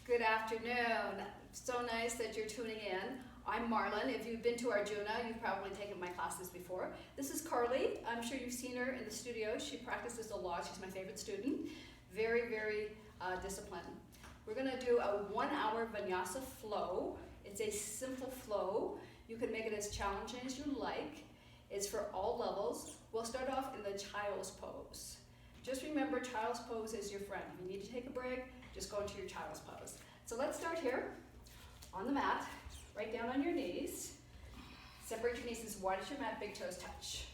Good afternoon. So nice that you're tuning in. I'm Marlon. If you've been to Arjuna, you've probably taken my classes before. This is Carly. I'm sure you've seen her in the studio. She practices a lot. She's my favorite student. Very, very disciplined. We're going to do a 1-hour Vinyasa Flow. It's a simple flow. You can make it as challenging as you like. It's for all levels. We'll start off in the child's pose. Just remember, child's pose is your friend. If you need to take a break, just go into your child's pose. So let's start here on the mat, right down on your knees. Separate your knees as wide as your mat, big toes touch.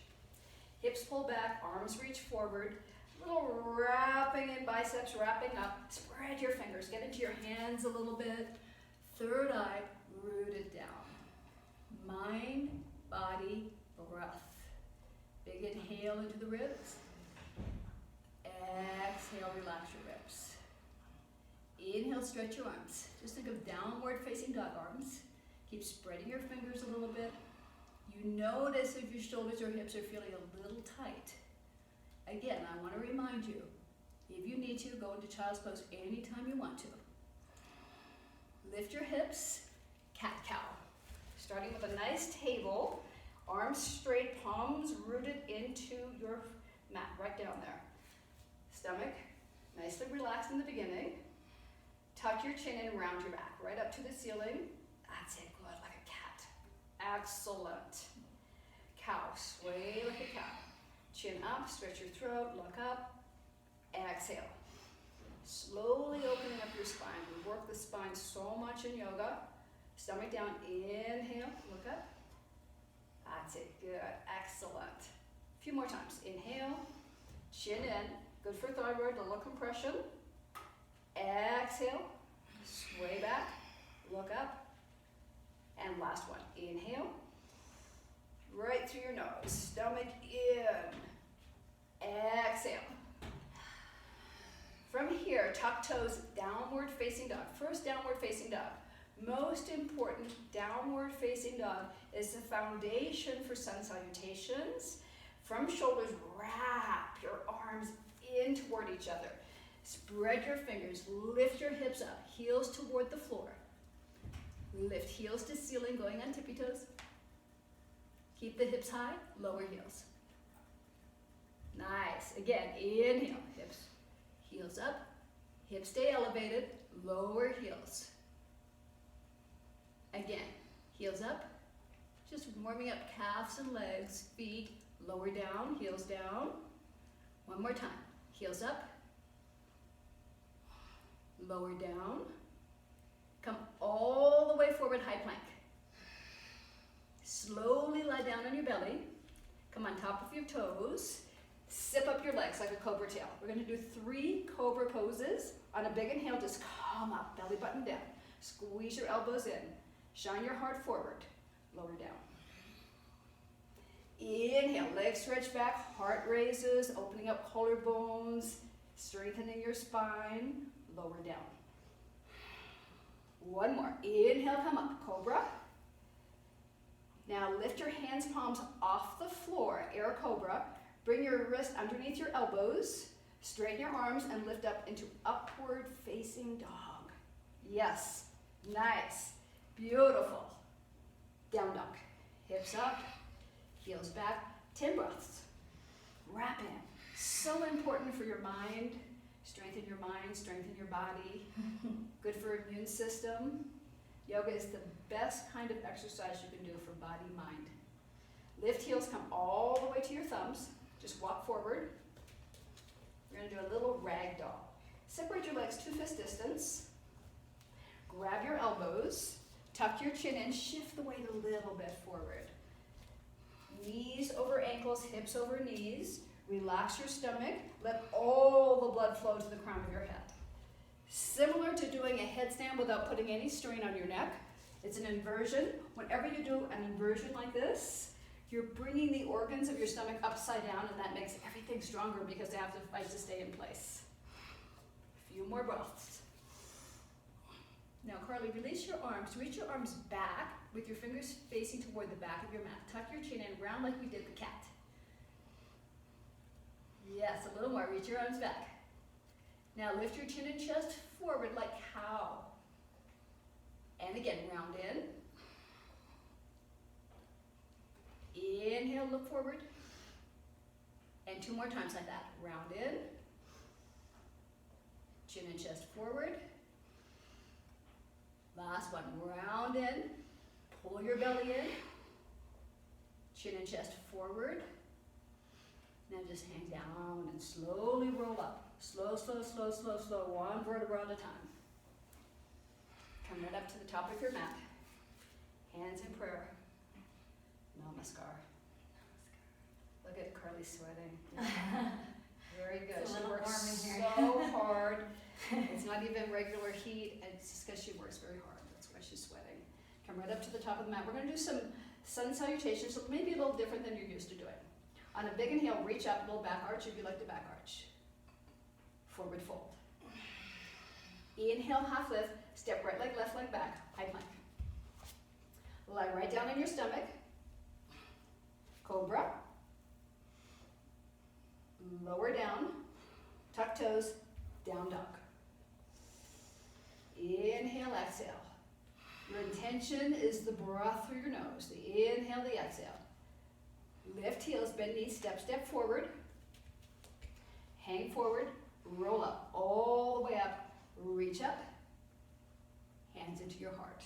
Hips pull back, arms reach forward. Little wrapping in biceps, wrapping up. Spread your fingers, get into your hands a little bit. Third eye, rooted down. Mind, body, breath. Big inhale into the ribs. Exhale, relax your ribs. Inhale, stretch your arms. Just think of downward facing dog arms. Keep spreading your fingers a little bit. You notice if your shoulders or hips are feeling a little tight. Again, I want to remind you, if you need to, go into child's pose anytime you want to. Lift your hips, cat-cow. Starting with a nice table, arms straight, palms rooted into your mat, right down there. Stomach, nicely relaxed in the beginning. Tuck your chin and round your back, right up to the ceiling. That's it, good, like a cat. Excellent. Cow, sway like a cow. Chin up, stretch your throat, look up. Exhale. Slowly opening up your spine. We work the spine so much in yoga. Stomach down, inhale, look up. That's it, good, excellent. A few more times. Inhale, chin in. Good for thyroid, a little compression. Exhale, sway back, look up. And last one, inhale. Right through your nose, stomach in. Exhale. From here, tuck toes, downward facing dog. First downward facing dog. Most important, downward facing dog is the foundation for sun salutations. From shoulders, wrap your arms in toward each other. Spread your fingers, lift your hips up, heels toward the floor. Lift heels to ceiling, going on tippy toes. Keep the hips high, lower heels. Nice. Again, inhale, hips, heels up, hips stay elevated, lower heels. Again, heels up, just warming up calves and legs, feet, lower down, heels down. One more time, heels up, lower down, come all the way forward, high plank. Slowly lie down on your belly, come on top of your toes, zip up your legs like a cobra tail. We're going to do 3 cobra poses. On a big inhale, just come up, belly button down. Squeeze your elbows in, shine your heart forward, lower down. Inhale, legs stretch back, heart raises, opening up collarbones, strengthening your spine, lower down. One more. Inhale, come up, cobra. Now lift your hands, palms off the floor, air cobra. Bring your wrist underneath your elbows, straighten your arms, and lift up into upward facing dog. Yes, nice, beautiful. Down dog, hips up, heels back, 10 breaths. Wrap in. So important for your mind. Strengthen your mind, strengthen your body. Good for immune system. Yoga is the best kind of exercise you can do for body, mind. Lift heels, come all the way to your thumbs. Just walk forward. We're going to do a little rag doll. Separate your legs 2 fist distance. Grab your elbows. Tuck your chin in. Shift the weight a little bit forward. Knees over ankles, hips over knees. Relax your stomach. Let all the blood flow to the crown of your head. Similar to doing a headstand without putting any strain on your neck. It's an inversion. Whenever you do an inversion like this, you're bringing the organs of your stomach upside down, and that makes everything stronger because they have to fight to stay in place. A few more breaths. Now, Carly, release your arms. Reach your arms back with your fingers facing toward the back of your mat. Tuck your chin in, round like we did the cat. Yes, a little more. Reach your arms back. Now lift your chin and chest forward like cow. And again, round in. Inhale, look forward. And 2 more times like that. Round in. Chin and chest forward. Last one, round in. Pull your belly in. Chin and chest forward. Now just hang down and slowly roll up. Slow, slow, slow, slow, slow. 1 vertebra at a time. Come right up to the top of your mat. Hands in prayer. Namaskar. Look at Carly sweating. Very good. It's a She little works warm in here. so hard. It's not even regular heat. It's just because she works very hard. That's why she's sweating. Come right up to the top of the mat. We're going to do some sun salutations, so maybe a little different than you're used to doing. On a big inhale, reach up, little back arch if you like to back arch. Forward fold. Inhale, half lift. Step right leg, left leg back. High plank. Lie right down in your stomach. Cobra. Lower down. Tuck toes. Down dog. Inhale, exhale. Your intention is the breath through your nose. The inhale, the exhale. Lift heels, bend knees, step forward. Hang forward, roll up, all the way up, reach up, hands into your heart.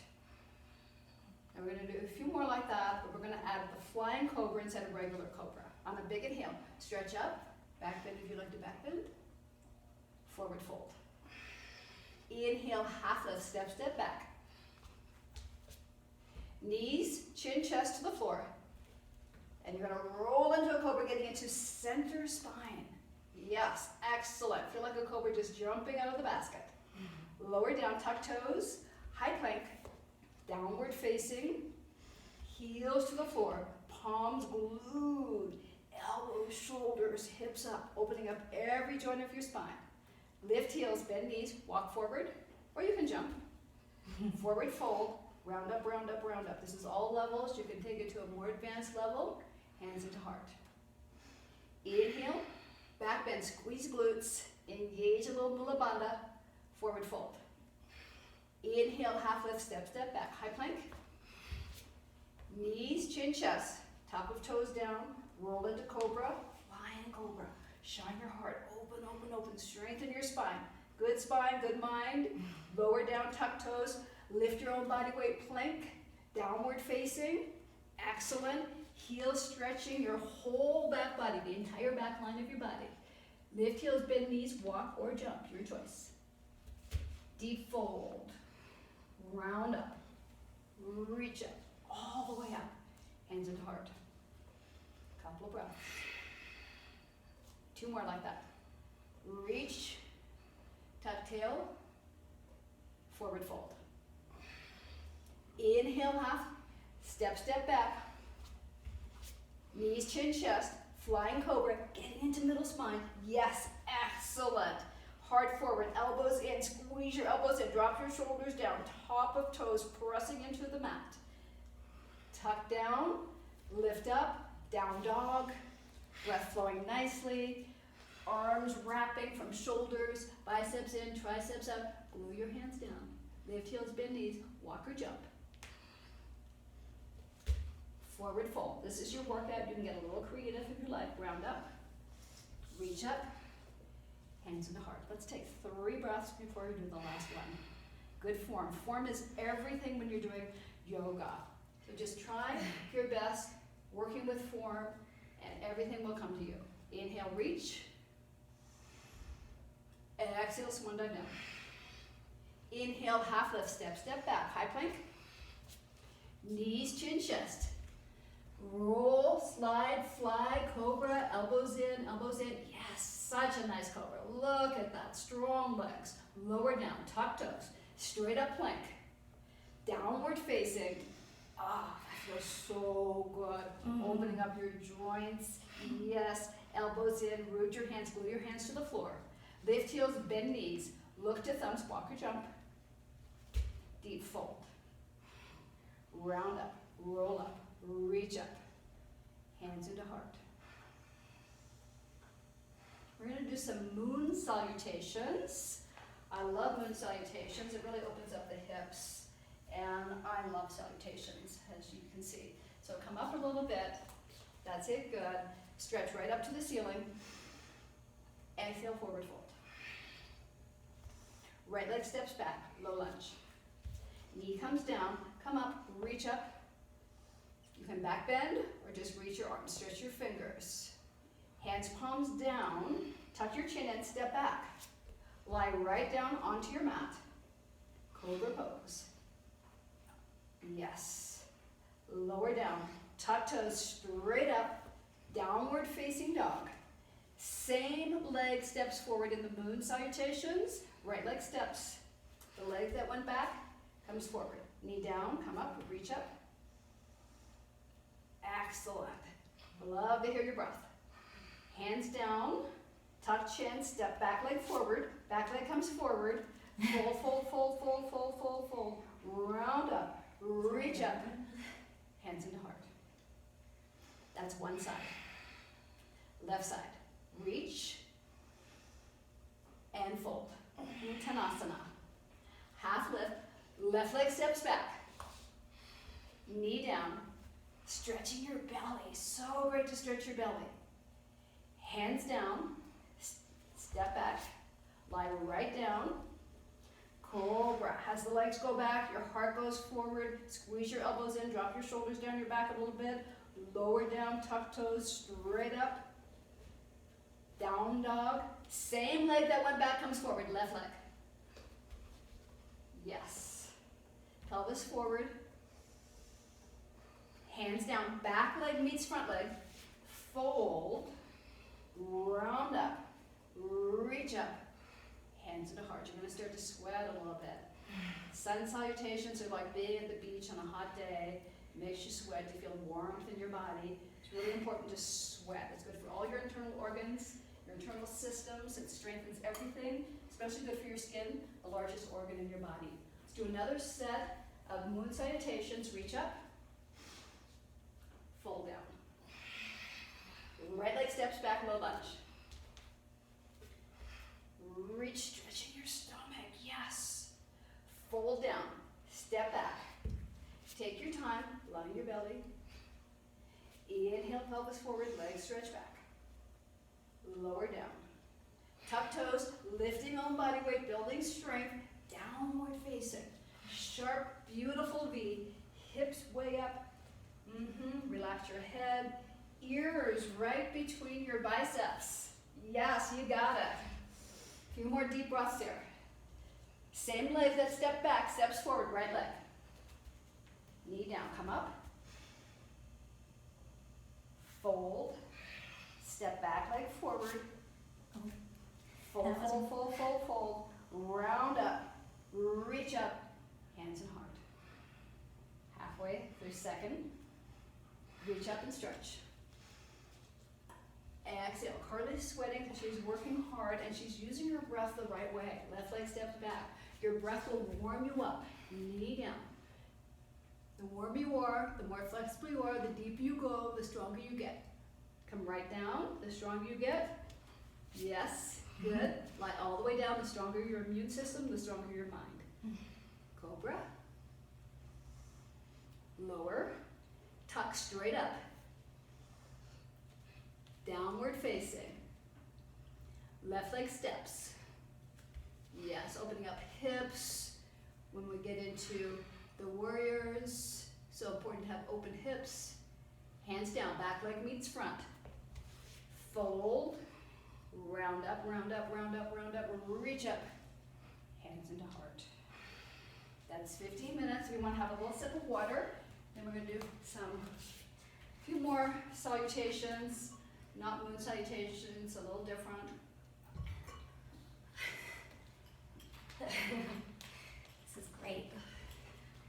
And we're going to do a few more like that, but we're going to add the flying cobra instead of regular cobra. On a big inhale, stretch up, back bend if you like to back bend, forward fold. Inhale, half lift, step back. Knees, chin, chest to the floor. And you're going to roll into a cobra, getting into center spine. Yes, excellent. Feel like a cobra just jumping out of the basket. Lower down, tuck toes, high plank, downward facing, heels to the floor, palms glued, elbows, shoulders, hips up, opening up every joint of your spine. Lift heels, bend knees, walk forward, or you can jump. Forward fold, round up, round up, round up. This is all levels. You can take it to a more advanced level. Hands into heart. Inhale, back bend, squeeze glutes, engage a little mula bandha, forward fold. Inhale, half lift, step back, high plank. Knees, chin, chest, top of toes down, roll into cobra, flying cobra. Shine your heart, open, open, open, strengthen your spine. Good spine, good mind. Lower down, tuck toes, lift your own body weight, plank, downward facing, excellent. Heels stretching your whole back body, the entire back line of your body. Lift heels, bend knees, walk or jump, your choice. Deep fold, round up, reach up, all the way up, hands into heart. Couple of breaths. 2 more like that. Reach, tuck tail, forward fold. Inhale, half, step back. Knees, chin, chest, flying cobra, getting into middle spine. Yes, excellent. Heart forward, elbows in, squeeze your elbows in, drop your shoulders down, top of toes pressing into the mat. Tuck down, lift up, down dog, breath flowing nicely, arms wrapping from shoulders, biceps in, triceps up, glue your hands down. Lift heels, bend knees, walk or jump. Forward fold. This is your workout. You can get a little creative if you like. Round up, reach up, hands into heart. Let's take 3 breaths before we do the last one. Good form. Form is everything when you're doing yoga. So just try your best, working with form, and everything will come to you. Inhale, reach. Exhale, swan dive down. Inhale, half lift, step back, high plank. Knees, chin, chest. Roll, slide, fly, cobra, elbows in, Yes, such a nice cobra. Look at that, strong legs. Lower down, tuck toes, straight up plank. Downward facing. Ah, that feels so good. Opening up your joints. Yes, elbows in, root your hands, glue your hands to the floor. Lift heels, bend knees. Look to thumbs, walk or jump. Deep fold. Round up, roll up. Reach up, hands into heart. We're going to do some moon salutations. I love moon salutations. It really opens up the hips And I love salutations, as you can see. So come up a little bit. That's it, good. Stretch right up to the ceiling. Exhale, forward fold. Right leg steps back, low lunge. Knee comes down, come up, reach up. You can back bend or just reach your arms, stretch your fingers. Hands, palms down, tuck your chin in, step back. Lie right down onto your mat. Cobra pose. Yes. Lower down, tuck toes straight up, downward facing dog. Same leg steps forward in the moon salutations. Right leg steps. The leg that went back comes forward. Knee down, come up, reach up. Excellent. Love to hear your breath. Hands down, tuck chin, step back leg forward. Back leg comes forward. Fold, fold, fold, fold, fold, fold, fold. Round up, reach up. Hands into heart. That's one side. Left side. Reach and fold. Uttanasana. Half lift. Left leg steps back. Knee down. Stretching your belly. So great to stretch your belly. Hands down. Step back. Lie right down. Cobra. As the legs go back, your heart goes forward. Squeeze your elbows in. Drop your shoulders down your back a little bit. Lower down. Tuck toes straight up. Down dog. Same leg that went back comes forward. Left leg. Yes. Pelvis forward. Hands down. Back leg meets front leg. Fold. Round up. Reach up. Hands into heart. You're going to start to sweat a little bit. Sun salutations are like being at the beach on a hot day. It makes you sweat. You feel warmth in your body. It's really important to sweat. It's good for all your internal organs, your internal systems. It strengthens everything, especially good for your skin, the largest organ in your body. Let's do another set of moon salutations. Reach up. Fold down. Right leg steps back, low lunge. Reach, stretching your stomach, yes. Fold down, step back. Take your time, line your belly. Inhale, pelvis forward, legs stretch back. Lower down. Tuck toes, lifting own body weight, building strength, downward facing. Sharp, beautiful V, hips way up. Relax your head, ears right between your biceps. Yes, you got it. A few more deep breaths here. Same leg that stepped back, steps forward, right leg. Knee down, come up. Fold. Step back, leg forward. Fold, fold, fold, fold, fold. Round up. Reach up. Hands and heart. Halfway through second. Reach up and stretch. Exhale. Carly's sweating because she's working hard and she's using her breath the right way. Left leg steps back. Your breath will warm you up. Knee down. The warmer you are, the more flexible you are, the deeper you go, the stronger you get. Come right down, the stronger you get. Yes, good. Lie all the way down, the stronger your immune system, the stronger your mind. Cobra. Lower. Tuck straight up. Downward facing. Left leg steps. Yes, opening up hips. When we get into the warriors, so important to have open hips. Hands down, back leg meets front. Fold. Round up, round up, round up, round up. Reach up. Hands into heart. That's 15 minutes. We want to have a little sip of water. Then we're going to do a few more salutations. Not moon salutations, a little different. This is great.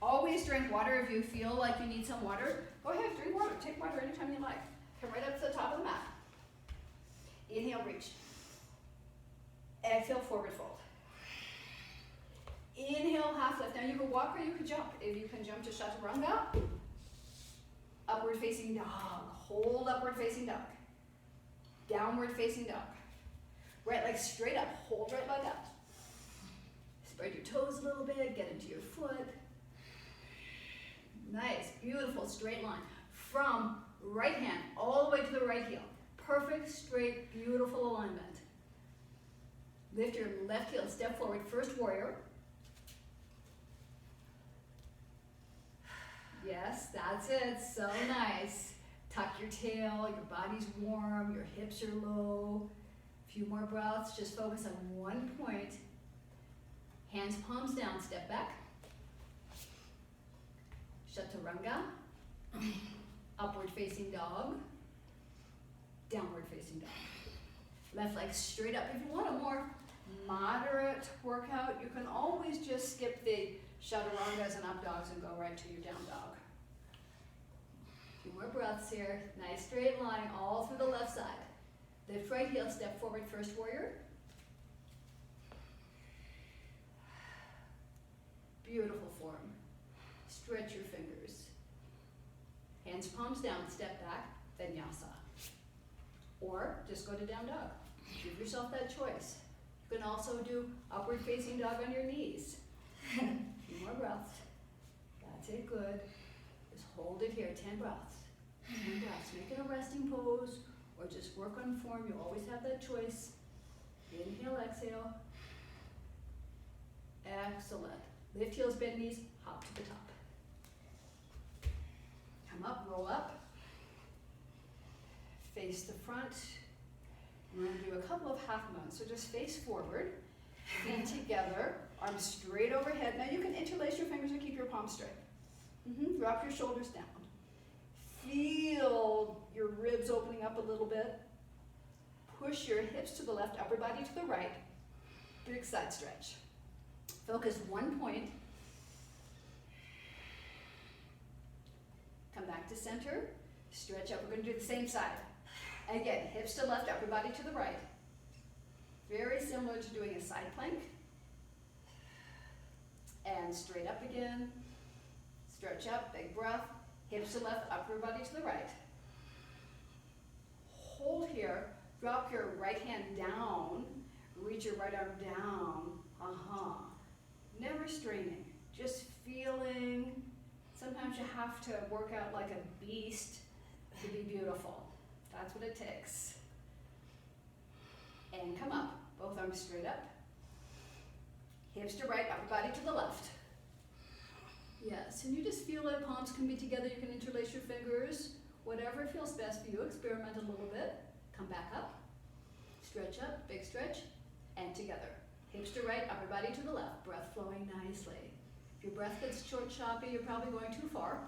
Always drink water. If you feel like you need some water, go ahead, drink water. Take water anytime you like. Come right up to the top of the mat. Inhale, reach. Exhale, forward fold. Inhale, half lift. Now you can walk or you can jump. If you can jump to chaturanga, upward facing dog. Hold upward facing dog. Downward facing dog. Right leg straight up. Hold right leg up. Spread your toes a little bit. Get into your foot. Nice, beautiful straight line. From right hand all the way to the right heel. Perfect, straight, beautiful alignment. Lift your left heel, step forward, first warrior. Yes, that's it, so nice. Tuck your tail, your body's warm, your hips are low. A few more breaths, just focus on one point. Hands, palms down, step back. Chaturanga. Upward facing dog. Downward facing dog. Left leg straight up. If you want a more moderate workout, you can always just skip the chaturangas and up dogs and go right to your down dog. A few more breaths here. Nice straight line all through the left side. Lift right heel, step forward, first warrior. Beautiful form. Stretch your fingers. Hands, palms down, step back, Vinyasa. Or just go to down dog. Give yourself that choice. You can also do upward facing dog on your knees. A few more breaths. That's it, good. Just hold it here, 10 breaths. 10 breaths. Make it a resting pose or just work on form. You always have that choice. Inhale, exhale. Excellent. Lift heels, bend knees, hop to the top. Come up, roll up. Face the front. We're going to do a couple of half moons. So just face forward, feet together, arms straight overhead. Now you can interlace your fingers or keep your palms straight. Drop your shoulders down. Feel your ribs opening up a little bit. Push your hips to the left, upper body to the right. Big side stretch. Focus one point. Come back to center. Stretch up. We're going to do the same side. Again, hips to left, upper body to the right. Very similar to doing a side plank. And straight up again. Stretch up, big breath. Hips to left, upper body to the right. Hold here. Drop your right hand down. Reach your right arm down. Never straining. Just feeling. Sometimes you have to work out like a beast to be beautiful. That's what it takes. And come up. Both arms straight up. Hips to right, upper body to the left. Yes, and you just feel it. Palms can be together. You can interlace your fingers. Whatever feels best for you. Experiment a little bit. Come back up. Stretch up, big stretch. And together. Hips to right, upper body to the left. Breath flowing nicely. If your breath gets short, choppy, you're probably going too far.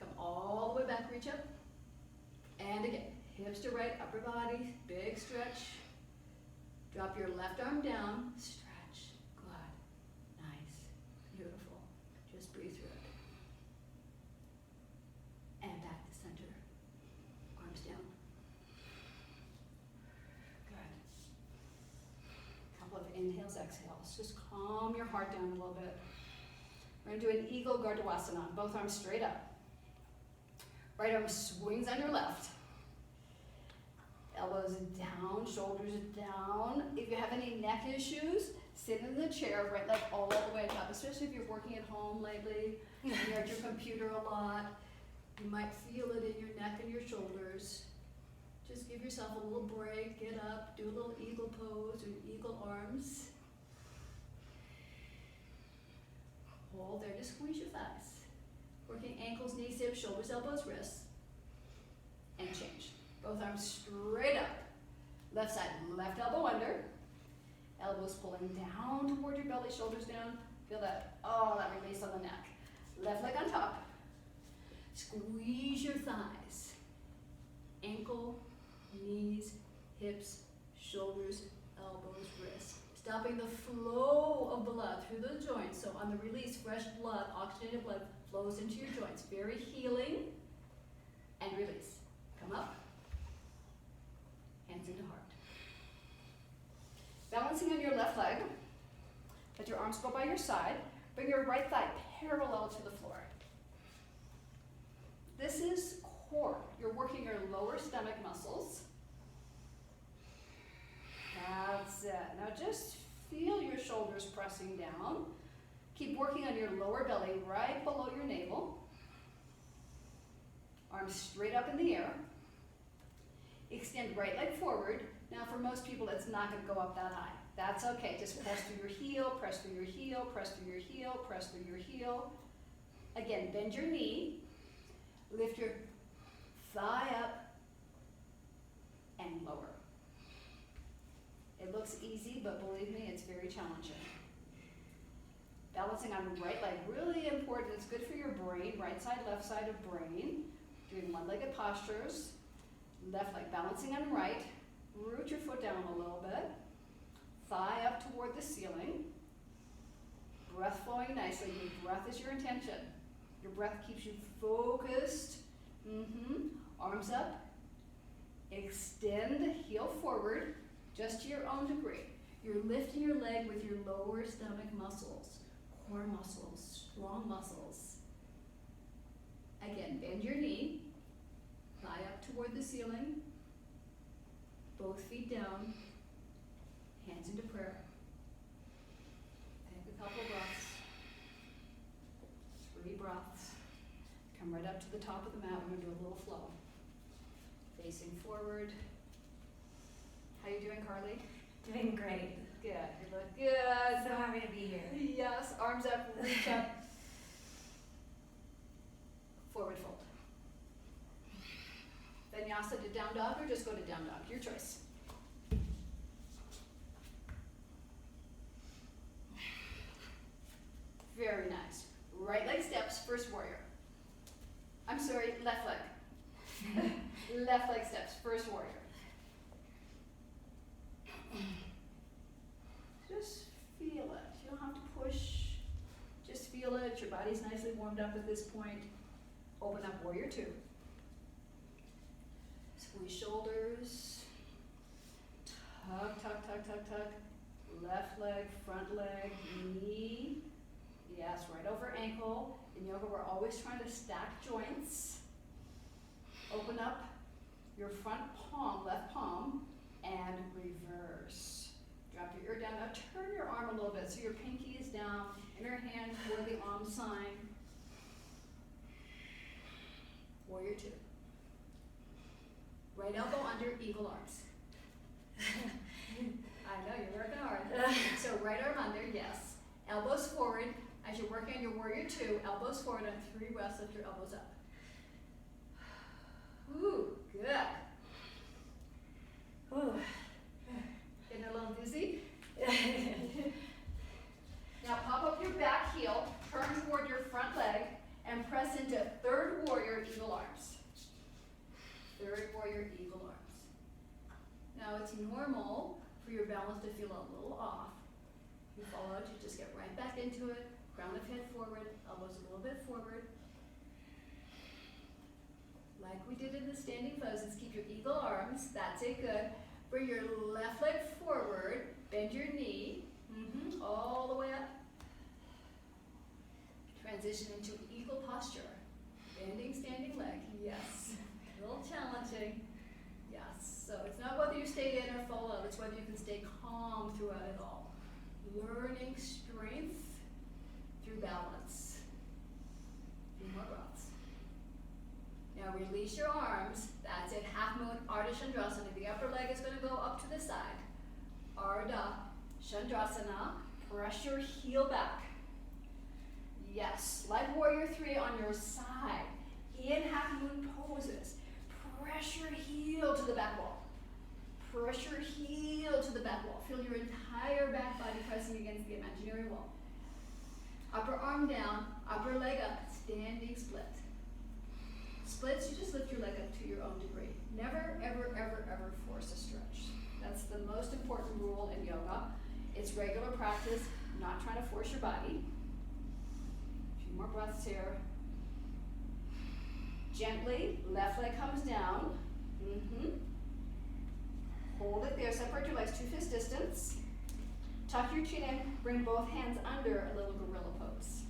Come all the way back, reach up. And again, hips to right, upper body, big stretch. Drop your left arm down, stretch. Good, nice, beautiful. Just breathe through it. And back to center. Arms down. Good. Couple of inhales, exhales. Just calm your heart down a little bit. We're going to do an eagle Gardasana. Both arms straight up. Right arm swings on your left. Elbows down, shoulders down. If you have any neck issues, sit in the chair, right leg all the way up, especially if you're working at home lately, and you're at your computer a lot. You might feel it in your neck and your shoulders. Just give yourself a little break, get up, do a little eagle pose or eagle arms. Hold there, just squeeze your thighs. Working ankles, knees, hips, shoulders, elbows, wrists. And change. Both arms straight up. Left side, left elbow under. Elbows pulling down toward your belly, shoulders down. Feel that, that release on the neck. Left leg on top. Squeeze your thighs. Ankle, knees, hips, shoulders, elbows, wrists. Stopping the flow of blood through the joints. So on the release, fresh blood, oxygenated blood flows into your joints. Very healing. And release. Come up. Hands into heart. Balancing on your left leg. Let your arms go by your side. Bring your right thigh parallel to the floor. This is core. You're working your lower stomach muscles. That's it. Now just feel your shoulders pressing down. Keep working on your lower belly right below your navel. Arms straight up in the air. Extend right leg forward. Now for most people, it's not going to go up that high. That's okay. Just press through your heel, press through your heel, press through your heel, press through your heel. Again, bend your knee. Lift your thigh up and lower. It looks easy, but believe me, it's very challenging. Balancing on the right leg, really important. It's good for your brain, right side, left side of brain. Doing one-legged postures. Left leg balancing on right. Root your foot down a little bit. Thigh up toward the ceiling. Breath flowing nicely. Your breath is your intention. Your breath keeps you focused. Arms up. Extend, heel forward, just to your own degree. You're lifting your leg with your lower stomach muscles, core muscles, strong muscles. Again, bend your knee, thigh up toward the ceiling, both feet down, hands into prayer. Take a couple breaths, 3 breaths. Come right up to the top of the mat. We're going to do a little flow. Facing forward. How you doing, Carly? Doing great. Good. You look good. So happy to be here. Yes. Arms up. Reach up. Forward fold. Vinyasa to down dog, or just go to down dog. Your choice. Very nice. Right leg steps. First warrior. I'm sorry. Left leg. Left leg steps. First warrior. Just feel it. You don't have to push. Just feel it. Your body's nicely warmed up at this point. Open up warrior 2. Squeeze shoulders. Tug, tug, tug, tug, tug. Left leg, front leg, knee. Yes, right over ankle. In yoga, we're always trying to stack joints. Open up your front palm, left palm, and reverse. Drop your ear down. Now turn your arm a little bit so your pinky is down, inner hand for the arm sign. Warrior 2. Right elbow under, eagle arms. I know, you're working hard. So right arm under, yes. Elbows forward. As you're working on your warrior 2, elbows forward on 3 breaths, lift your elbows up. Ooh, good. Ooh. Getting a little dizzy? Now pop up your back heel, turn toward your front leg, and press into 3rd warrior, eagle arms. 3rd warrior, eagle arms. Now it's normal for your balance to feel a little off. You follow it, you just get right back into it. Crown of head forward, elbows a little bit forward. Like we did in the standing poses, keep your eagle arms, that's it, good. Bring your left leg forward, bend your knee, all the way up. Transition into eagle posture. Bending, standing leg, yes. A little challenging, yes. So it's not whether you stay in or fall out, it's whether you can stay calm throughout it all. Learning strength through balance. A few more breaths. Now release your arms. That's it. Half moon, Ardha Chandrasana. The upper leg is going to go up to the side. Ardha Chandrasana. Press your heel back. Yes. Like warrior 3 on your side. In half moon poses. Press your heel to the back wall. Press your heel to the back wall. Feel your entire back body pressing against the imaginary wall. Upper arm down, upper leg up, standing split. Splits, you just lift your leg up to your own degree. Never, ever, ever, ever force a stretch. That's the most important rule in yoga. It's regular practice, not trying to force your body. A few more breaths here. Gently, left leg comes down. Hold it there, separate your legs 2 fist distance. Tuck your chin in, bring both hands under a little gorilla pose.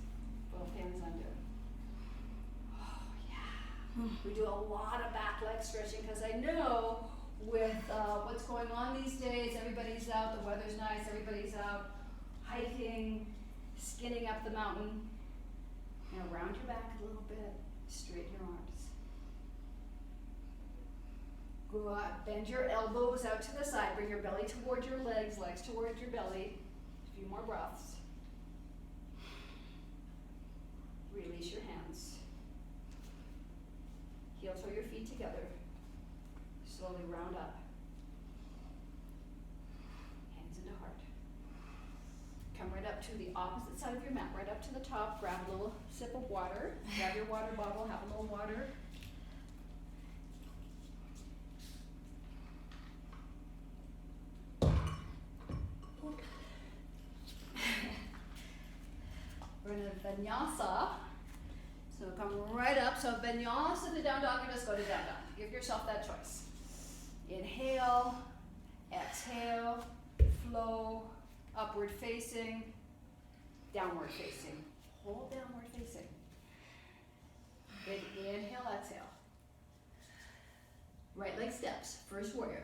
Both hands under. Oh, yeah. We do a lot of back leg stretching because I know with what's going on these days, everybody's out, the weather's nice, everybody's out hiking, skinning up the mountain. Now round your back a little bit, straighten your arms. Good. Bend your elbows out to the side, bring your belly toward your legs, legs toward your belly. A few more breaths. Release your hands. Heel toe your feet together. Slowly round up. Hands into heart. Come right up to the opposite side of your mat, right up to the top. Grab a little sip of water. Grab your water bottle, have a little water. We're in a vinyasa. So come right up. So vinyasa to down dog, you just go to down dog. Give yourself that choice. Inhale, exhale, flow, upward facing, downward facing. Hold downward facing. Then inhale, exhale. Right leg steps, first warrior.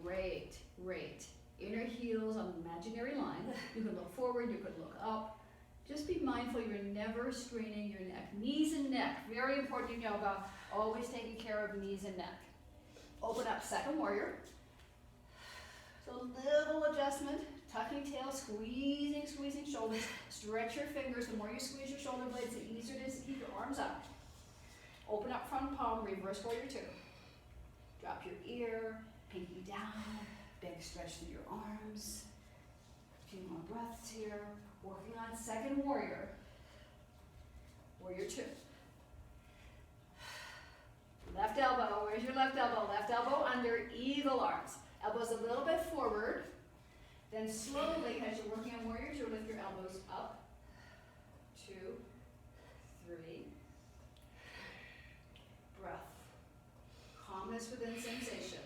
Great, great. Inner heels on the imaginary line. You could look forward, you could look up. Just be mindful you're never straining your neck. Knees and neck, very important in yoga. Always taking care of knees and neck. Open up, second warrior. So little adjustment, tucking tail, squeezing shoulders. Stretch your fingers. The more you squeeze your shoulder blades, the easier it is to keep your arms up. Open up front palm, reverse warrior two. Drop your ear, pinky down. Big stretch through your arms. A few more breaths here. Working on second warrior. Warrior two. Left elbow, where's your left elbow? Left elbow under, eagle arms. Elbows a little bit forward. Then slowly, as you're working on warrior two, lift your elbows up. 2, 3. Breath. Calmness within sensation.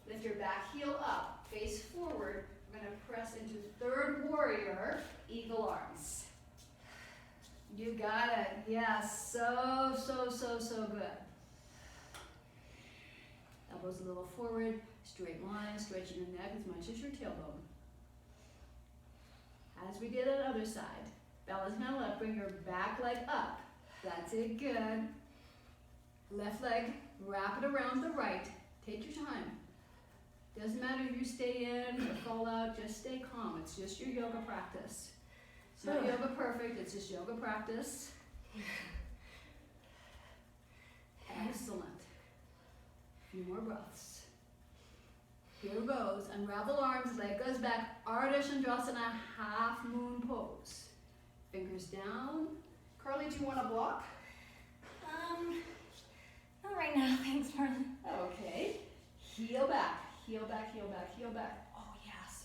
Lift your back heel up, face forward. We're going to press into third warrior, eagle arms. You got it. Yes, so good. Elbows a little forward, straight line, stretching your neck as much as your tailbone. As we did on the other side, balance now left, bring your back leg up. That's it, good. Left leg, wrap it around the right. Take your time. Doesn't matter if you stay in or fall out, just stay calm. It's just your yoga practice. It's not yoga perfect, it's just yoga practice. Excellent. A few more breaths. Here goes. Unravel arms, leg goes back. Ardha Chandrasana, half moon pose. Fingers down. Carly, do you want to block? Not right now, thanks, Marlon. Okay. Heel back. Heel back, heel back, heel back. Oh, yes.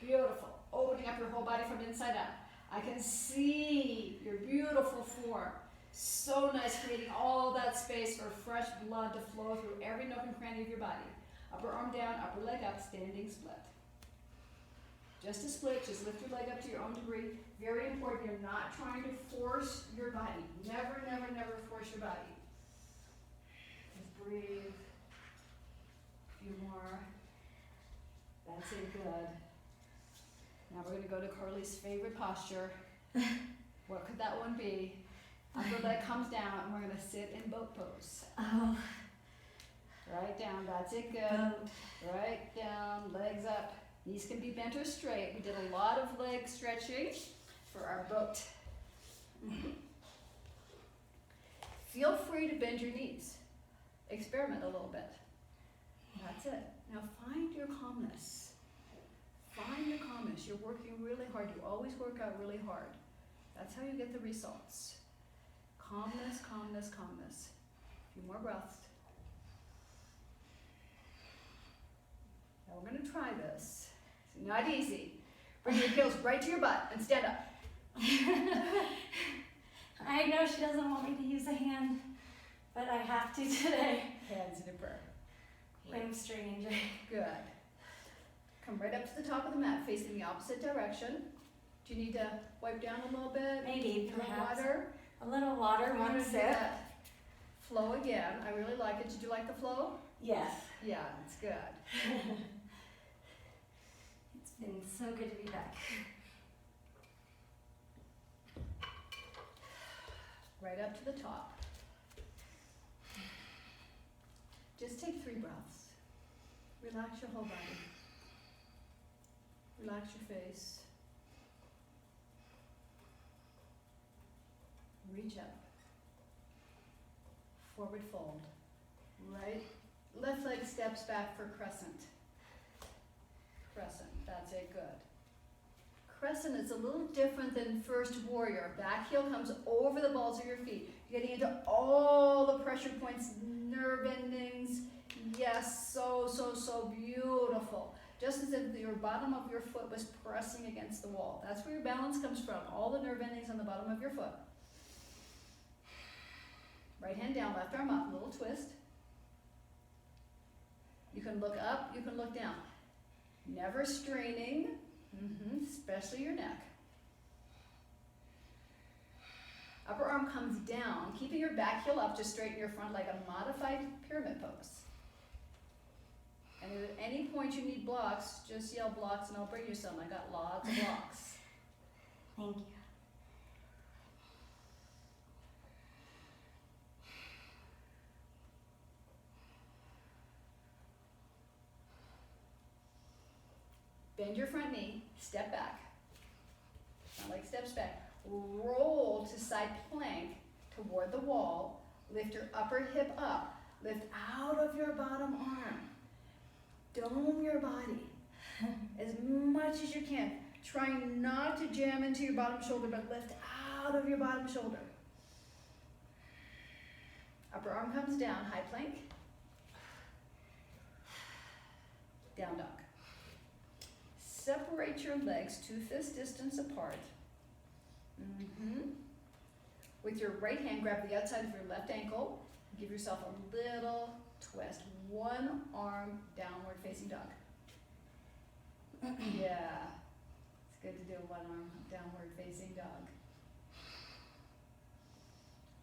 Beautiful. Opening up your whole body from inside out. I can see your beautiful form. So nice, creating all that space for fresh blood to flow through every nook and cranny of your body. Upper arm down, upper leg up, standing split. Just a split, just lift your leg up to your own degree. Very important, you're not trying to force your body. Never, never, never force your body. Just breathe. Few more. That's it, good. Now we're going to go to Carly's favorite posture. What could that one be? Upper leg comes down and we're going to sit in boat pose. Oh. Right down, that's it, good. Boat. Right down, legs up. Knees can be bent or straight. We did a lot of leg stretching for our boat. Feel free to bend your knees. Experiment a little bit. That's it. Now find your calmness. Find your calmness. You're working really hard. You always work out really hard. That's how you get the results. Calmness, calmness, calmness. A few more breaths. Now we're going to try this. It's not easy. Bring your heels right to your butt and stand up. I know she doesn't want me to use a hand, but I have to today. Hands in a prayer. Hamstring injury. Good. Come right up to the top of the mat, facing the opposite direction. Do you need to wipe down a little bit? Maybe, Drink perhaps. water? A little water, We're gonna one do sip. that flow again. I really like it. Did you like the flow? Yes. Yeah, it's good. It's been so good to be back. Right up to the top. Just take 3 breaths. Relax your whole body. Relax your face. Reach up. Forward fold. Right. Left leg steps back for crescent. Crescent. That's it. Good. Crescent is a little different than first warrior. Back heel comes over the balls of your feet. You're getting into all the pressure points, nerve endings. Yes, so, so, so beautiful. Just as if your bottom of your foot was pressing against the wall. That's where your balance comes from. All the nerve endings on the bottom of your foot. Right hand down, left arm up, little twist. You can look up, you can look down. Never straining, especially your neck. Upper arm comes down, keeping your back heel up to straighten your front leg, a modified pyramid pose. And if at any point you need blocks, just yell blocks and I'll bring you some. I got lots of blocks. Thank you. Bend your front knee, step back. Front leg steps back. Roll to side plank toward the wall. Lift your upper hip up. Lift out of your bottom arm. Dome your body as much as you can. Trying not to jam into your bottom shoulder, but lift out of your bottom shoulder. Upper arm comes down, high plank. Down dog. Separate your legs 2 fist distance apart. With your right hand, grab the outside of your left ankle. Give yourself a little twist. 1 arm downward facing dog. Yeah, it's good to do a 1 arm downward facing dog.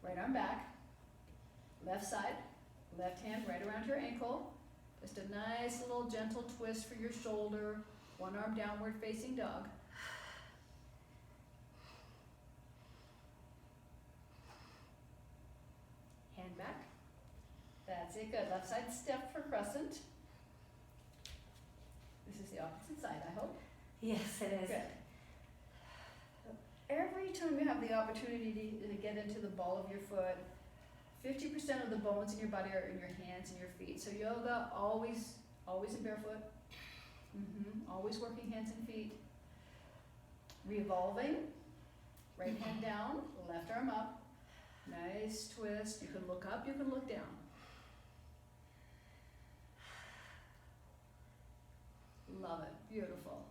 Right arm back. Left side. Left hand right around your ankle. Just a nice little gentle twist for your shoulder. 1 arm downward facing dog. Hand back. That's it, good. Left side step for crescent. This is the opposite side, I hope. Yes, it is. Good. Every time you have the opportunity to get into the ball of your foot, 50% of the bones in your body are in your hands and your feet. So yoga, always in barefoot. Always working hands and feet. Revolving. Right hand down, left arm up. Nice twist. You can look up, you can look down. Love it. Beautiful.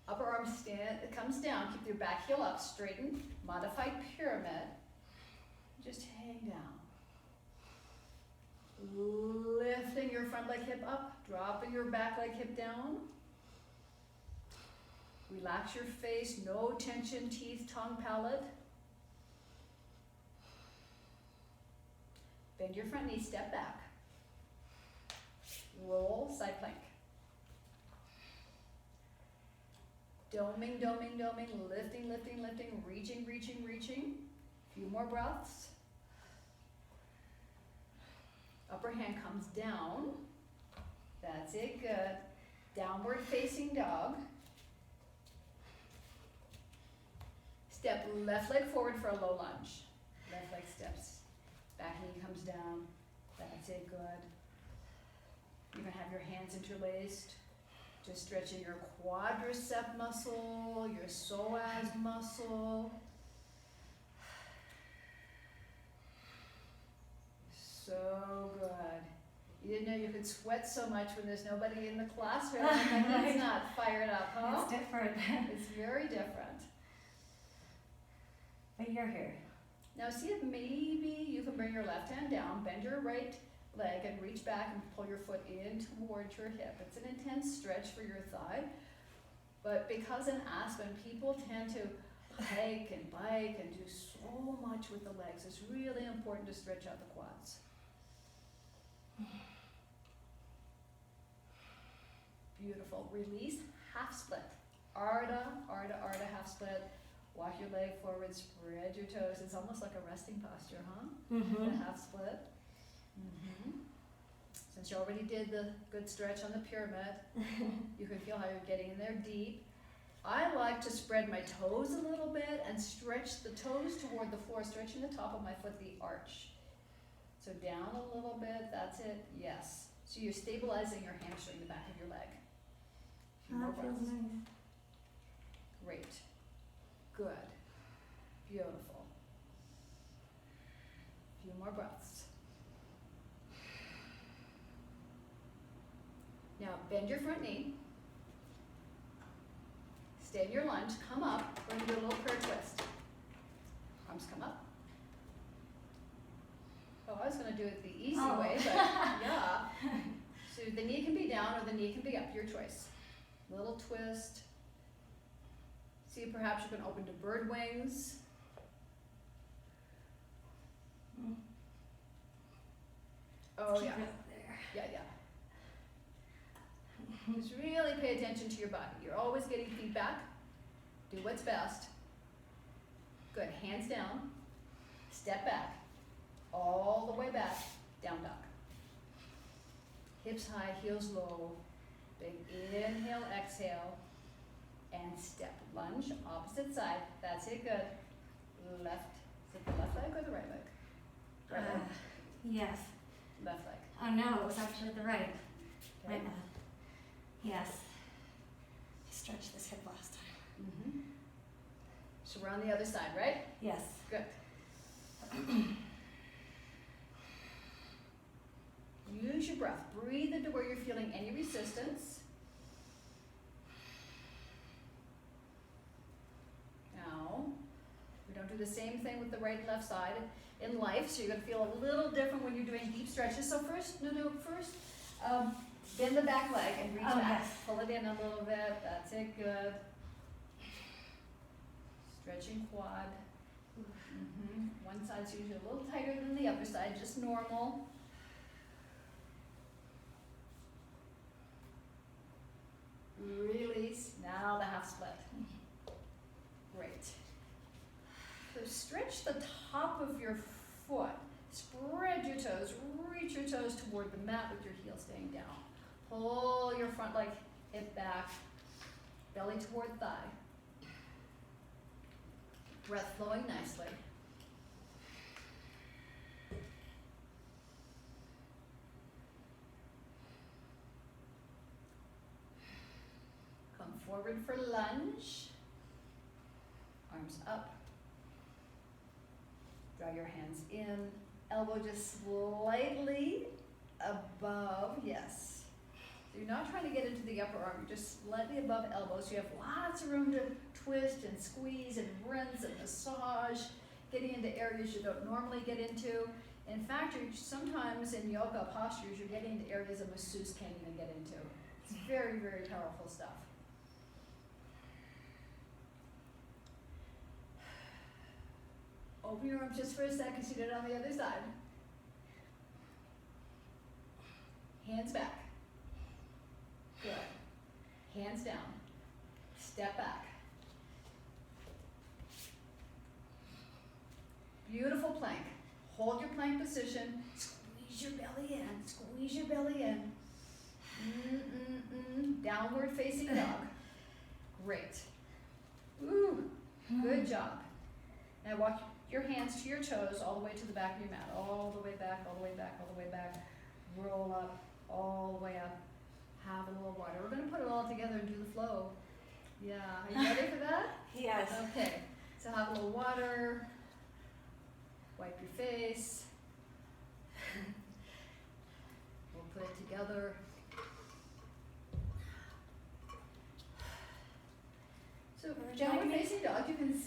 Upper arm it comes down. Keep your back heel up, straighten. Modified pyramid. Just hang down. Lifting your front leg hip up, dropping your back leg hip down. Relax your face, no tension, teeth, tongue, palate. Bend your front knee, step back. Roll, side plank. Doming, doming, doming, lifting, lifting, lifting, reaching, reaching, reaching. A few more breaths. Upper hand comes down. That's it, good. Downward facing dog. Step left leg forward for a low lunge. Left leg steps. Back knee comes down. That's it, good. You can have your hands interlaced. Just stretching your quadricep muscle, your psoas muscle. So good. You didn't know you could sweat so much when there's nobody in the classroom. It's not fired up, huh? It's different. It's very different. But you're here. Now see if maybe you can bring your left hand down, bend your right leg and reach back and pull your foot in towards your hip. It's an intense stretch for your thigh. But because in Aspen, people tend to hike and bike and do so much with the legs, it's really important to stretch out the quads. Beautiful. Release, half split. Arda, arda, arda, half split. Walk your leg forward, spread your toes. It's almost like a resting posture, huh? The half split. Since you already did the good stretch on the pyramid, you can feel how you're getting in there deep. I like to spread my toes a little bit and stretch the toes toward the floor, stretching the top of my foot, the arch. So down a little bit, that's it, yes. So you're stabilizing your hamstring, the back of your leg. That feels nice. Great. Good. Beautiful. A few more breaths. Now bend your front knee. Stay in your lunge, come up, we're gonna do a little prayer twist. Arms come up. Oh, I was gonna do it the easy way, but yeah. So the knee can be down or the knee can be up, your choice. Little twist. See, perhaps you can open to bird wings. Oh Keep yeah. it there. Yeah, yeah. Just really pay attention to your body. You're always getting feedback. Do what's best. Good. Hands down. Step back. All the way back. Down dog. Hips high, heels low. Big inhale, exhale. And step. Lunge, opposite side. That's it. Good. Left. Is it the left leg or the right leg? Right leg? Yes. Left leg. Oh no, it was actually the right. Okay. My bad. Yes. I stretched this hip last time. So we're on the other side, right? Yes. Good. Use your breath. Breathe into where you're feeling any resistance. Now, we don't do the same thing with the right and left side in life, so you're going to feel a little different when you're doing deep stretches. So first, bend the back leg and reach back. Yes. Pull it in a little bit. That's it. Good. Stretching quad. One side's usually a little tighter than the other side, just normal. Release. Now the half split. Great. So stretch the top of your foot. Spread your toes. Reach your toes toward the mat with your heel staying down. Pull your front leg, hip back, belly toward thigh. Breath flowing nicely. Come forward for lunge. Arms up. Draw your hands in. Elbow just slightly above, yes. So you're not trying to get into the upper arm, you're just slightly above elbow, so you have lots of room to twist and squeeze and rinse and massage, getting into areas you don't normally get into. In fact, you're sometimes in yoga postures, you're getting into areas a masseuse can't even get into. It's very, very powerful stuff. Open your arms just for a second, so you did it on the other side. Hands back. Good. Hands down. Step back. Beautiful plank. Hold your plank position. Squeeze your belly in. Squeeze your belly in. Downward facing dog. Great. Ooh, good job. Now walk your hands to your toes all the way to the back of your mat. All the way back, all the way back, all the way back. Roll up, all the way up. Have a little water. We're going to put it all together and do the flow. Yeah, are you ready for that? Yes. Okay, so have a little water. Wipe your face. We'll put it together. So downward facing dog, you can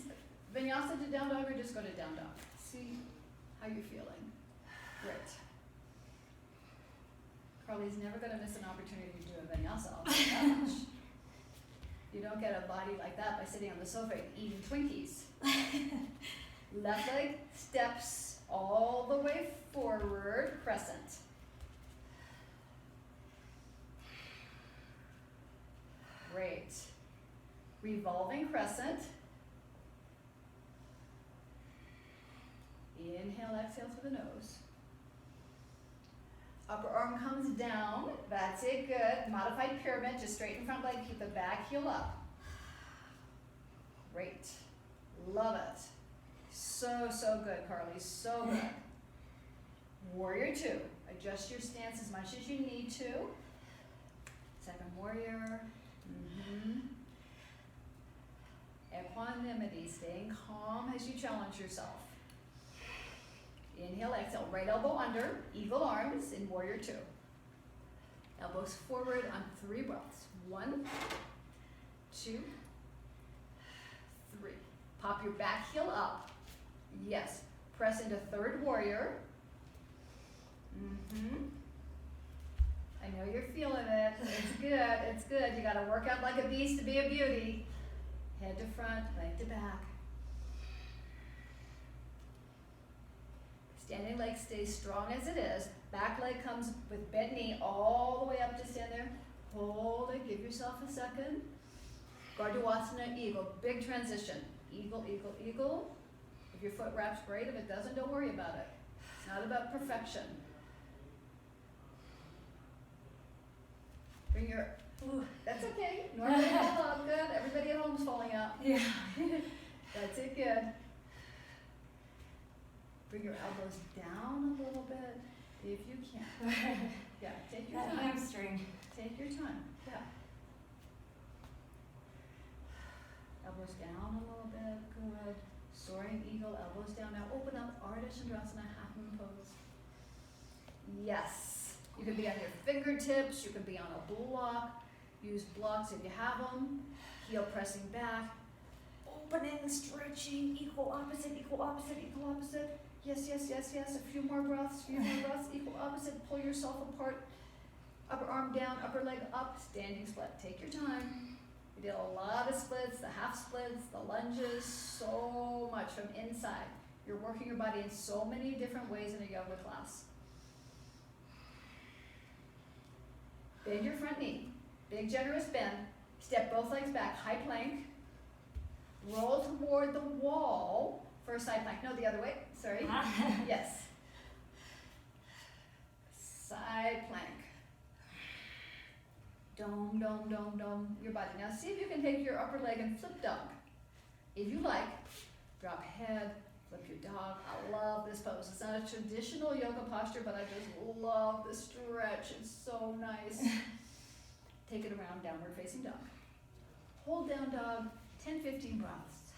vinyasa to down dog or just go to down dog. See how you're feeling. Great. Carly's never going to miss an opportunity to do a vinyasa. I'll tell you that much. You don't get a body like that by sitting on the sofa and eating Twinkies. Left leg steps all the way forward, crescent. Great. Revolving crescent. Inhale, exhale through the nose. Upper arm comes down. That's it, good. Modified pyramid, just straighten front leg, keep the back heel up. Great. Love it. So, so good, Carly, so good. Warrior two. Adjust your stance as much as you need to. Second warrior. Equanimity, staying calm as you challenge yourself. Inhale, exhale, right elbow under, eagle arms in warrior two. Elbows forward on 3 breaths. 1, 2, 3. Pop your back heel up. Yes. Press into third warrior. I know you're feeling it. It's good. It's good. You got to work out like a beast to be a beauty. Head to front, leg to back. Standing leg stays strong as it is. Back leg comes with bent knee all the way up to stand there. Hold it. Give yourself a second. Gardewasana, eagle. Big transition. Eagle, eagle, eagle. If your foot wraps, great. If it doesn't, don't worry about it. It's not about perfection. Bring your, ooh, that's okay. Normally fall out, good. Everybody at home's falling out. Yeah. That's it, good. Bring your elbows down a little bit, if you can. Yeah, take your time. Hamstring. Take your time, yeah. Elbows down a little bit, good. Soaring eagle, elbows down. Now open up, Ardha Chandrasana, half moon pose. Yes. You can be on your fingertips, you can be on a block. Use blocks if you have them. Heel pressing back. Opening, stretching, equal opposite, equal opposite, equal opposite. Yes, yes, yes, yes. A few more breaths, equal opposite. Pull yourself apart. Upper arm down, upper leg up, standing split. Take your time. We did a lot of splits, the half splits, the lunges, so much from inside. You're working your body in so many different ways in a yoga class. Bend your front knee. Big generous bend. Step both legs back, high plank. Roll toward the wall for a side plank. No, the other way, sorry. Yes. Side plank. Dome, dome, dome, dome, your body. Now see if you can take your upper leg and flip dog. If you like, drop head, flip your dog. I love this pose. It's not a traditional yoga posture, but I just love the stretch. It's so nice. Take it around, downward facing dog. Hold down dog, 10-15 breaths.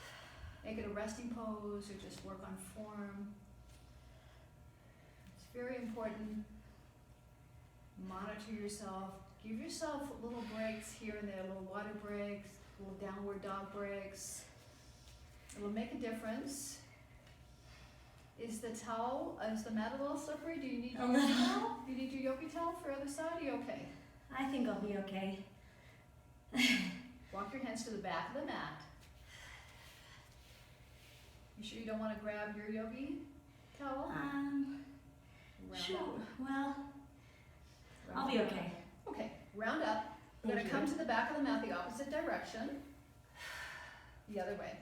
Make it a resting pose or just work on form. It's very important. Monitor yourself. Give yourself little breaks here and there, little water breaks, little downward dog breaks. It will make a difference. Is the mat a little slippery? Do you need your yogi towel? Do you need your yogi towel for other side? Are you okay? I think I'll be okay. Walk your hands to the back of the mat. You sure you don't want to grab your yogi towel? Sure. Up. Well, I'll be okay. Okay, round up. We're going to come to the back of the mat the opposite direction. The other way.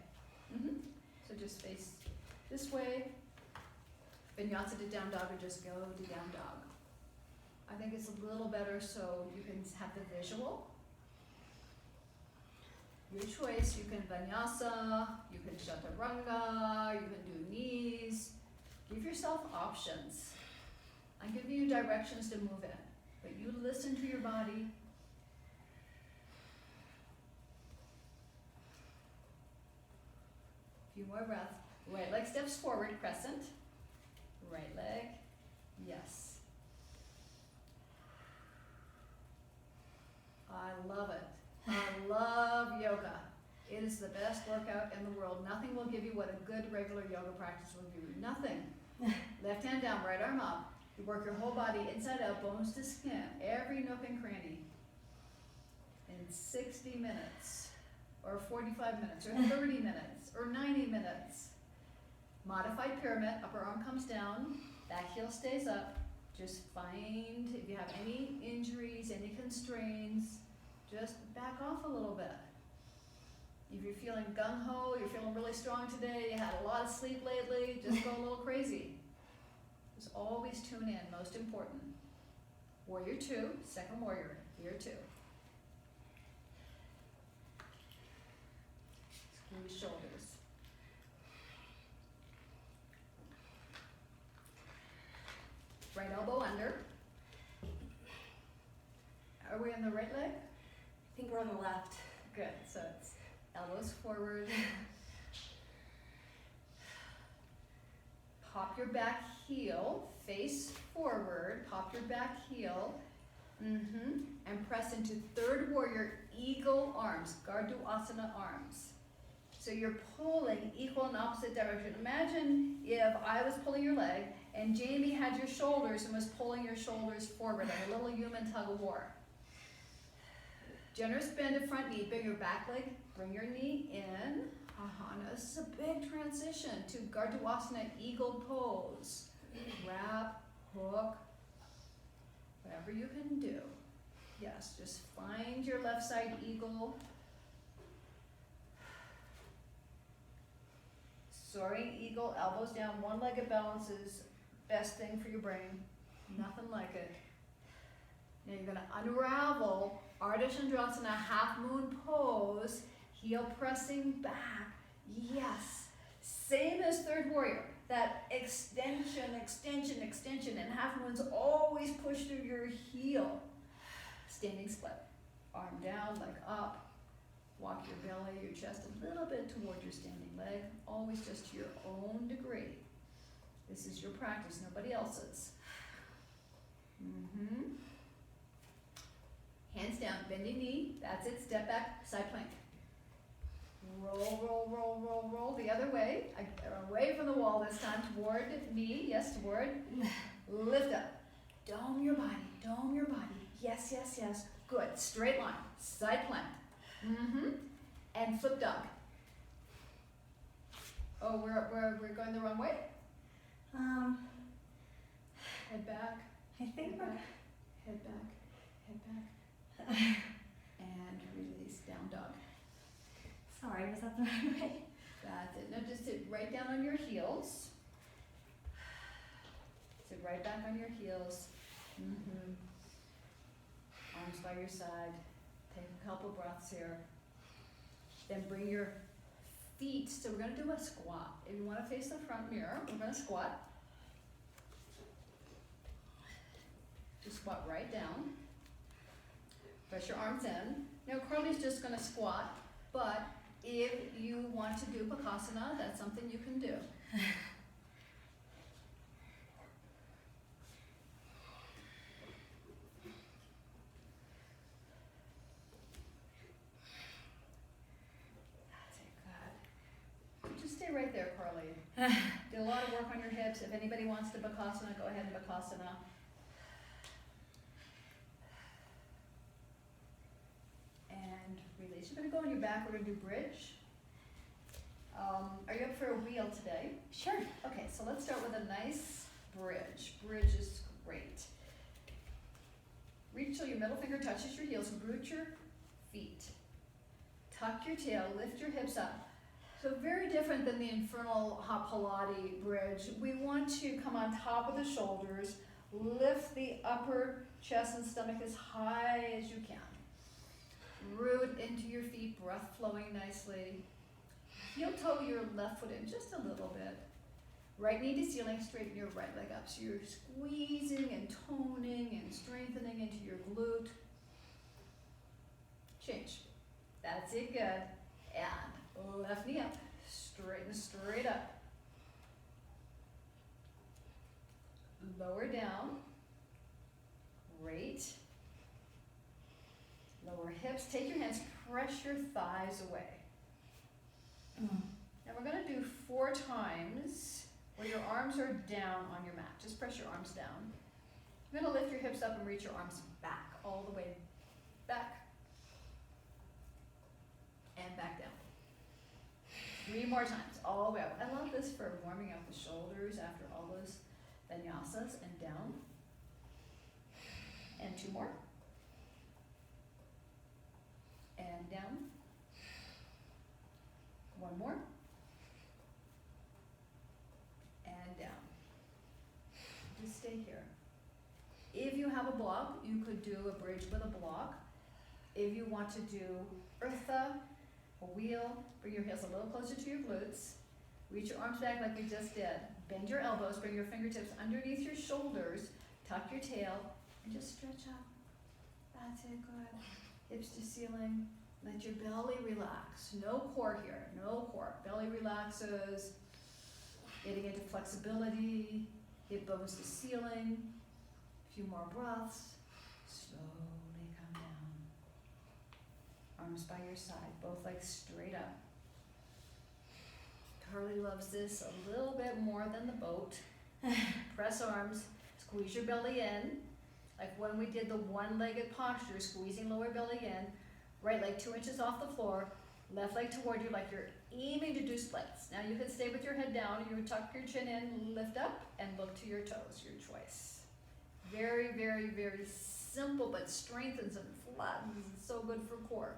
So just face this way. Vinyasa to down dog or just go to down dog. I think it's a little better so you can have the visual. Your choice, you can vinyasa, you can chaturanga, you can do knees. Give yourself options. I'm giving you directions to move in, but you listen to your body. A few more breaths. Right leg steps forward, crescent. Right leg, yes. I love it. I love yoga. It is the best workout in the world. Nothing will give you what a good regular yoga practice will give you. Nothing. Left hand down, right arm up. You work your whole body inside out, bones to skin, every nook and cranny. In 60 minutes, or 45 minutes, or 30 minutes, or 90 minutes. Modified pyramid, upper arm comes down, back heel stays up. Just find, if you have any injuries, any constraints, just back off a little bit. If you're feeling gung-ho, you're feeling really strong today, you had a lot of sleep lately, just go a little crazy. Just always tune in, most important. Warrior 2, second warrior, here 2. Squeeze shoulders. Right elbow under. Are we on the right leg? I think we're on the left. Good, so it's elbows forward. Pop your back heel, face forward, pop your back heel, and press into third warrior, eagle arms, Gardasana arms. So you're pulling equal and opposite direction. Imagine if I was pulling your leg and Jamie had your shoulders and was pulling your shoulders forward, like a little human tug of war. Generous bend of front knee, bring your back leg, bring your knee in. Now this is a big transition to Gardasana eagle pose. Wrap, hook, whatever you can do. Yes, just find your left side eagle. Soaring eagle, elbows down, one-legged balance is best thing for your brain. Nothing like it. Now you're gonna unravel Ardha Chandrasana, half moon pose, heel pressing back. Yes, same as third warrior. That extension, extension, extension, and half moons always push through your heel. Standing split, arm down, leg up. Walk your belly, your chest a little bit toward your standing leg, always just to your own degree. This is your practice, nobody else's. Hands down, bending knee, that's it, step back, side plank. Roll, roll, roll, roll, roll the other way. Away from the wall this time, toward knee, yes, toward. Lift up, dome your body, dome your body. Yes, yes, yes, good, straight line, side plank. And flip dog. Oh, we're going the wrong way? Head back. I think we're... Head back. Head back. And release, down dog. Sorry, was that the right way? That's it. Now just sit right down on your heels. Sit right back on your heels. Arms by your side. Take a couple breaths here. Then bring your feet, so we're going to do a squat. If you want to face the front mirror, we're going to squat. Just squat right down. Press your arms in. Now Carly's just going to squat, but if you want to do Bakasana, that's something you can do. Stay right there, Carly. Did a lot of work on your hips. If anybody wants to Bakasana, go ahead and Bakasana. And release. You're going to go on your back. We're going to do bridge. Are you up for a wheel today? Sure. Okay, so let's start with a nice bridge. Bridge is great. Reach till your middle finger touches your heels. Root your feet. Tuck your tail. Lift your hips up. So very different than the infernal Hapalati bridge. We want to come on top of the shoulders, lift the upper chest and stomach as high as you can. Root into your feet, breath flowing nicely. Heel toe your left foot in just a little bit. Right knee to ceiling, straighten your right leg up. So you're squeezing and toning and strengthening into your glute. Change. That's it, good. And left knee up, straighten straight up. Lower down, great. Lower hips, take your hands, press your thighs away. Now we're gonna do 4 times where your arms are down on your mat. Just press your arms down. You're gonna lift your hips up and reach your arms back, all the way back. And back down. 3 more times, all the way up. I love this for warming up the shoulders after all those vinyasas, and down. And 2 more. and down. One more. And down. Just stay here. If you have a block, you could do a bridge with a block. If you want to do Eartha, a wheel, bring your heels a little closer to your glutes. Reach your arms back like we just did. Bend your elbows, bring your fingertips underneath your shoulders, tuck your tail, and just stretch up. That's it, good. Hips to ceiling. Let your belly relax. No core here, no core. Belly relaxes. Getting into flexibility. Hip bones to ceiling. A few more breaths. Slowly come down. Arms by your side, both legs straight up. Carly loves this a little bit more than the boat. Press arms, squeeze your belly in. Like when we did the one-legged posture, squeezing lower belly in. Right leg 2 inches off the floor. Left leg toward you like you're aiming to do splits. Now you can stay with your head down. You would tuck your chin in, lift up, and look to your toes, your choice. Very, very, very simple, but strengthens and flattens. It's so good for core.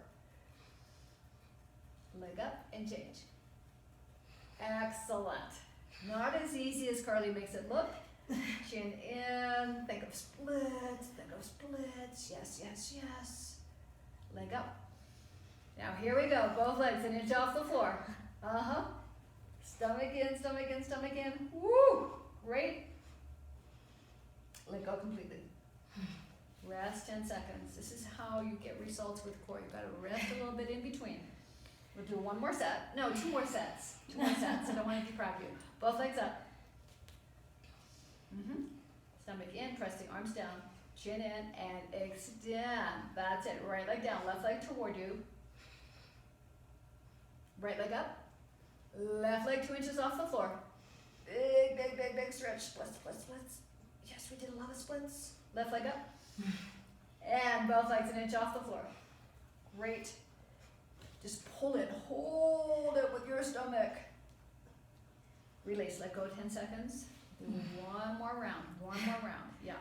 Leg up and change. Excellent. Not as easy as Carly makes it look. Chin in, think of splits, yes, yes, yes. Leg up. Now here we go, both legs an inch off the floor. Stomach in, stomach in, stomach in. Woo, great. Let go completely. Rest 10 seconds. This is how you get results with core. You've got to rest a little bit in between. We'll do one more set. No, 2 more sets. 2 more sets. I don't want to deprive you. Both legs up. Stomach in, press the arms down. Chin in and extend. That's it. Right leg down, left leg toward you. Right leg up. Left leg 2 inches off the floor. Big, big, big, big stretch. Splits, splits, splits. Yes, we did a lot of splits. Left leg up. And both legs an inch off the floor. Great. Just pull it, hold it with your stomach. Release, let go 10 seconds. Do one more round, yeah.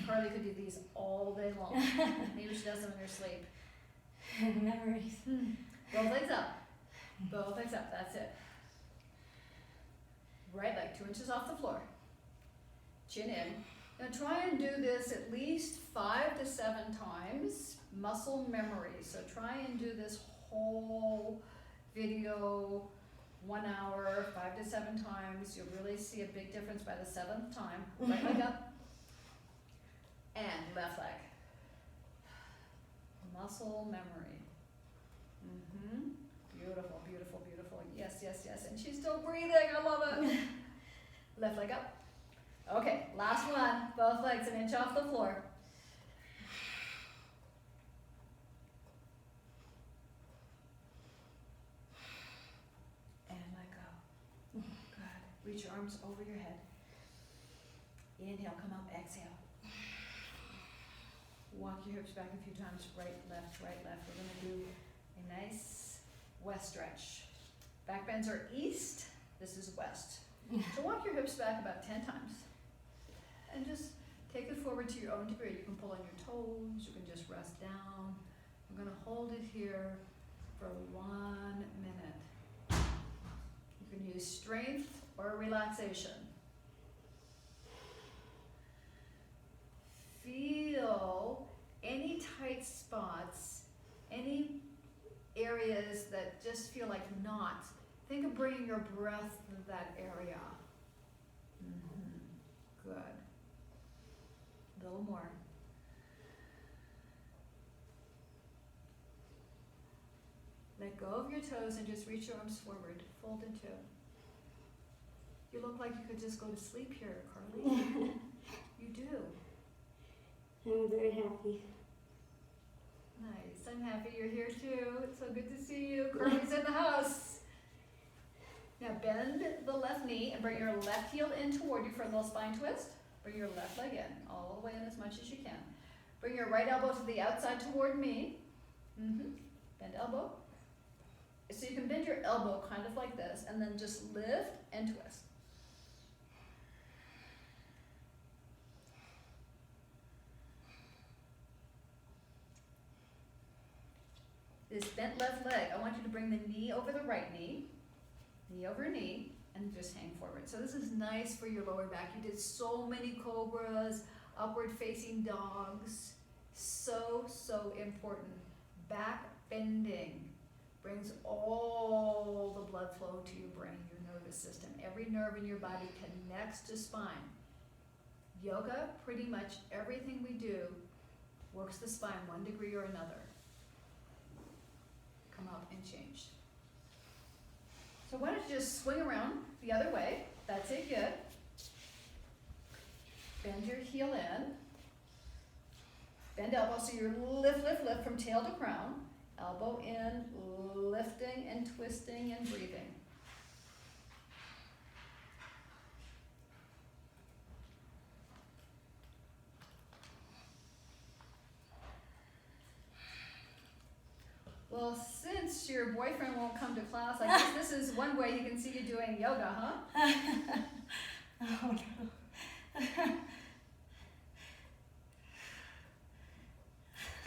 Carly could do these all day long. Maybe she does them in her sleep. Memories. Both legs up, that's it. Right leg 2 inches off the floor. Chin in. Now try and do this at least 5 to 7 times. Muscle memory. So try and do this whole video 1 hour, 5 to 7 times. You'll really see a big difference by the 7th time. Right leg up. And left leg. Muscle memory. Beautiful, beautiful, beautiful. Yes, yes, yes. And she's still breathing. I love it. Left leg up. Okay, last one. Both legs an inch off the floor. And let go. Good. Reach your arms over your head. Inhale, come up, exhale. Walk your hips back a few times. Right, left, right, left. We're going to do a nice west stretch. Back bends are east. This is west. So walk your hips back about 10 times. And just take it forward to your own degree. You can pull on your toes. You can just rest down. I'm going to hold it here for 1 minute. You can use strength or relaxation. Feel any tight spots, any areas that just feel like knots. Think of bringing your breath to that area. Good. A little more. Let go of your toes and just reach your arms forward. Fold in 2. You look like you could just go to sleep here, Carly. You do. I'm very happy. Nice. I'm happy you're here too. It's so good to see you. Carly's in the house. Now bend the left knee and bring your left heel in toward you for a little spine twist. Bring your left leg in, all the way in as much as you can. Bring your right elbow to the outside toward me. Bend elbow. So you can bend your elbow kind of like this, and then just lift and twist. left leg. I want you to bring the knee over the right knee over knee, and just hang forward. So this is nice for your lower back. You did so many cobras, upward facing dogs. So, so important. Back bending brings all the blood flow to your brain, your nervous system. Every nerve in your body connects to spine. Yoga, pretty much everything we do works the spine 1 degree or another. Come up and change. So why don't you just swing around the other way? That's it, good. Bend your heel in. Bend elbow, so you're lift, lift, lift from tail to crown. Elbow in, lifting and twisting and breathing. Well, since your boyfriend won't come to class, I guess this is one way he can see you doing yoga, huh? Oh no.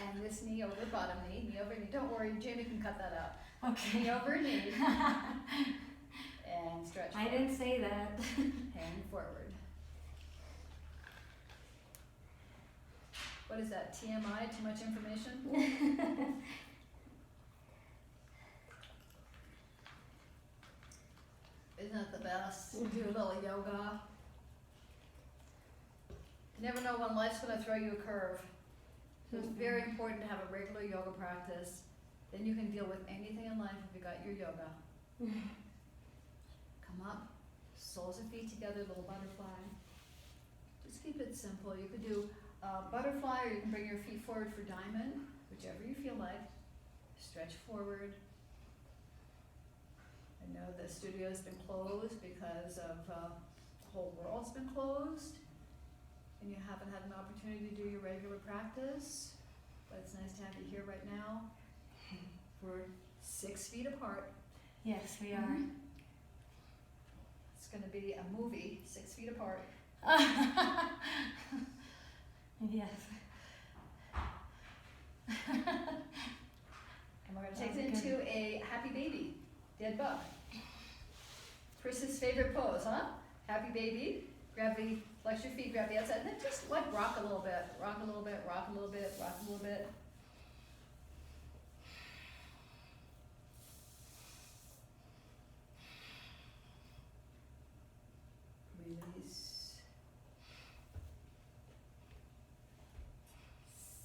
And this knee over bottom knee over knee. Don't worry, Jamie can cut that out. Okay. Knee over knee. And stretch I forward. didn't say that. Hang forward. What is that, TMI, too much information? Isn't that the best? Do a little yoga. You never know when life's going to throw you a curve. So it's very important to have a regular yoga practice. Then you can deal with anything in life if you got your yoga. Come up, soles of feet together, little butterfly. Just keep it simple. You could do butterfly, or you can bring your feet forward for diamond, whichever you feel like. Stretch forward. I know the studio's been closed because of the whole world's been closed, and you haven't had an opportunity to do your regular practice, but it's nice to have you here right now. We're 6 feet apart. Yes, we are. Mm-hmm. It's going to be a movie, 6 feet apart. Yes. And we're going to take it into a happy baby, dead bug. Chris's favorite pose, huh? Happy baby. Flex your feet, grab the outside, and then just like rock a little bit, rock a little bit, rock a little bit, rock a little bit. Release.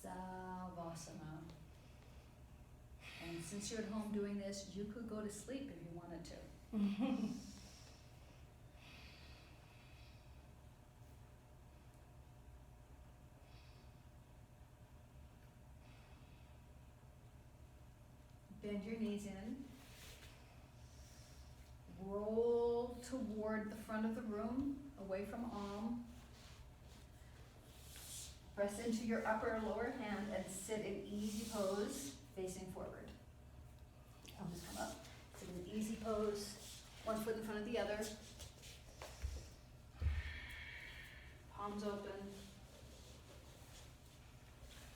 Savasana. And since you're at home doing this, you could go to sleep if you wanted to. Bend your knees in. Roll toward the front of the room, away from arm. Press into your upper or lower hand and sit in easy pose, facing forward. I'll just come up. Sit in easy pose, one foot in front of the other. Palms open.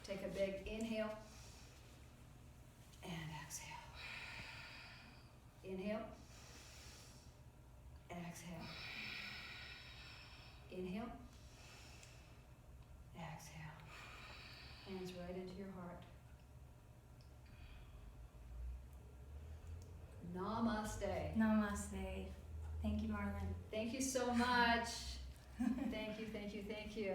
Take a big inhale. And exhale. Inhale. Exhale. Inhale. Exhale. Hands right into your heart. Namaste. Namaste. Thank you, Marlon. Thank you so much. Thank you, thank you, thank you.